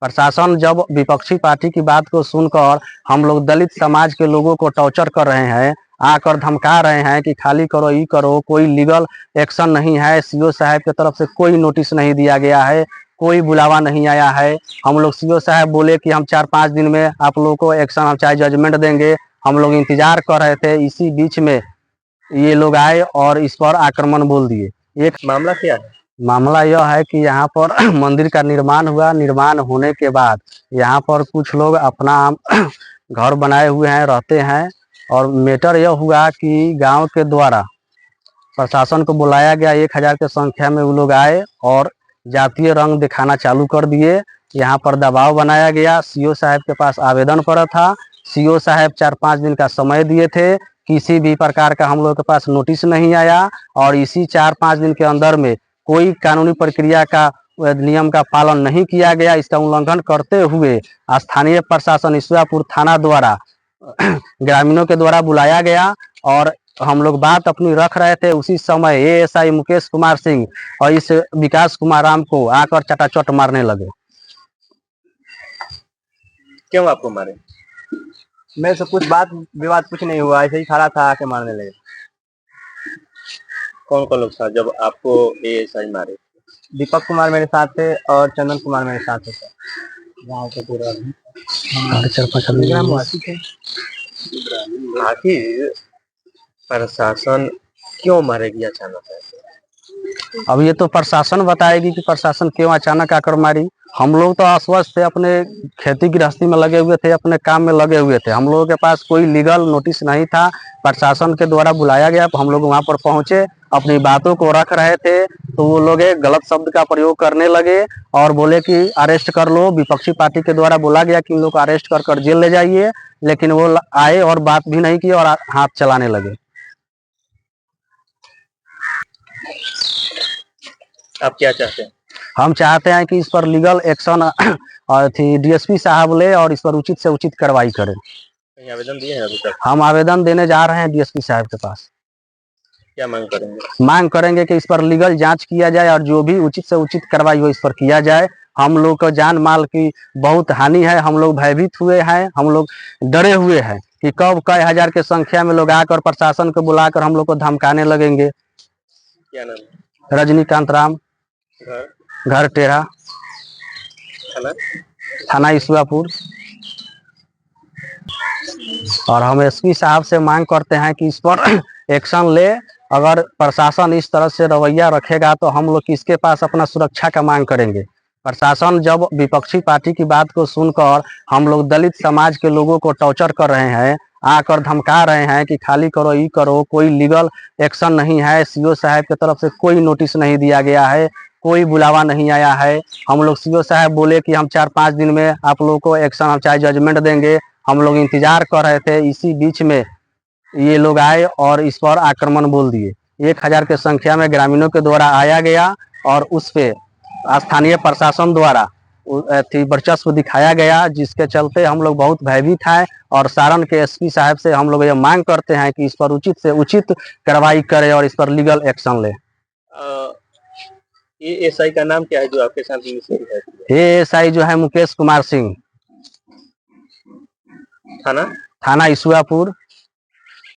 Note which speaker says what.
Speaker 1: प्रशासन जब विपक्षी पार्टी की बात को सुनकर हम लोग दलित समाज के लोगों को टॉर्चर कर रहे हैं, आकर धमका रहे हैं कि खाली करो, ये करो, कोई लीगल एक्शन नहीं है, सीओ साहब की तरफ से कोई नोटिस नहीं दिया गया है, कोई बुलावा नहीं आया है। हम लोग सीओ साहब बोले कि हम 4-5 दिन में आप लोगों को एक्शन, हम चाहे जजमेंट देंगे, हम लोग इंतजार कर रहे थे। इसी बीच में ये लोग आए और इस पर आक्रमण बोल दिए। एक
Speaker 2: मामला क्या है?
Speaker 1: मामला यह है कि यहाँ पर मंदिर का निर्माण हुआ, निर्माण होने के बाद यहाँ पर कुछ लोग अपना घर बनाए हुए हैं, रहते हैं, और मैटर यह हुआ कि गांव के द्वारा प्रशासन को बुलाया गया। 1000 की संख्या में वो लोग आए और जातीय रंग दिखाना चालू कर दिए। यहाँ पर दबाव बनाया गया। सीओ साहब के पास आवेदन पड़ा था। सीओ साहब 4-5 दिन का समय दिए थे, किसी भी प्रकार का हम लोग के पास नोटिस नहीं आया, और इसी 4-5 दिन के अंदर में कोई कानूनी प्रक्रिया का नियम का पालन नहीं किया गया। इसका उल्लंघन करते हुए स्थानीय प्रशासन ईश्वरपुर थाना द्वारा ग्रामीणों के द्वारा बुलाया गया और हम लोग बात अपनी रख रहे थे। उसी समय एएसआई मुकेश कुमार सिंह और इस विकास कुमार राम को आकर चटाचट मारने लगे।
Speaker 2: क्यों आपको मारे?
Speaker 3: मेरे से कुछ बात विवाद कुछ नहीं हुआ, ऐसे ही खड़ा था, आके मारने लगे।
Speaker 2: कौन कौन लोग था जब आपको एएसआई मारे?
Speaker 3: दीपक कुमार मेरे साथ थे और चंदन कुमार मेरे साथ थे। गाँव के पूरा
Speaker 2: आखिर प्रशासन क्यों मारेगी अचानक है?
Speaker 1: अब ये तो प्रशासन बताएगी कि प्रशासन क्यों अचानक आकर मारी। हम लोग तो अस्वस्थ थे, अपने खेती गृहस्थी में लगे हुए थे, अपने काम में लगे हुए थे। हम लोगों के पास कोई लीगल नोटिस नहीं था। प्रशासन के द्वारा बुलाया गया, हम लोग वहां पर पहुंचे, अपनी बातों को रख रहे थे, तो वो लोग एक गलत शब्द का प्रयोग करने लगे और बोले कि अरेस्ट कर लो। विपक्षी पार्टी के द्वारा बोला गया कि उन लोग को अरेस्ट कर जेल ले जाइए, लेकिन वो आए और बात भी नहीं की और हाथ चलाने लगे।
Speaker 2: आप क्या चाहते हैं?
Speaker 1: हम चाहते हैं कि इस पर लीगल एक्शन और डीएसपी साहब ले और इस पर उचित से उचित कार्रवाई करें।
Speaker 2: कहीं आवेदन दिए हैं अभी तक?
Speaker 1: हम आवेदन देने जा रहे हैं डीएसपी साहब के पास।
Speaker 2: क्या मांग करेंगे?
Speaker 1: मांग करेंगे कि इस पर लीगल जांच किया जाए और जो भी उचित से उचित कार्रवाई हो इस पर किया जाए। हम लोग को जान माल की बहुत हानि है, हम लोग भयभीत हुए हैं, हम लोग डरे हुए हैं कि कब कई हजार की संख्या में लोग आकर प्रशासन को बुलाकर हम लोग को धमकाने लगेंगे।
Speaker 2: क्या नाम है?
Speaker 1: रजनीकांत राम, घर टेढ़ा, थाना ईश्वरपुर। और हम एसपी साहब से मांग करते हैं कि इस पर एक्शन ले। अगर प्रशासन इस तरह से रवैया रखेगा तो हम लोग किसके पास अपना सुरक्षा का मांग करेंगे। प्रशासन जब विपक्षी पार्टी की बात को सुनकर हम लोग दलित समाज के लोगों को टॉर्चर कर रहे हैं, आकर धमका रहे हैं कि खाली करो, ये करो, कोई लीगल एक्शन नहीं है, सीओ साहब की तरफ से कोई नोटिस नहीं दिया गया है, कोई बुलावा नहीं आया है। हम लोग सीओ साहब बोले कि हम 4-5 दिन में आप लोगों को एक्शन, हम चाहे जजमेंट देंगे, हम लोग इंतजार कर रहे थे। इसी बीच में ये लोग आए और इस पर आक्रमण बोल दिए। 1000 की संख्या में ग्रामीणों के द्वारा आया गया और उस पे स्थानीय प्रशासन द्वारा वर्चस्व दिखाया गया, जिसके चलते हम लोग बहुत भयभीत हैं। और सारण के एसपी साहब से हम लोग ये मांग करते हैं कि इस पर उचित से उचित कार्रवाई करे और इस पर लीगल एक्शन ले।
Speaker 2: एएसआई का नाम क्या है जो आपके साथ है?
Speaker 1: एएसआई जो है मुकेश कुमार सिंह,
Speaker 2: थाना
Speaker 1: थाना ईश्वरपुर।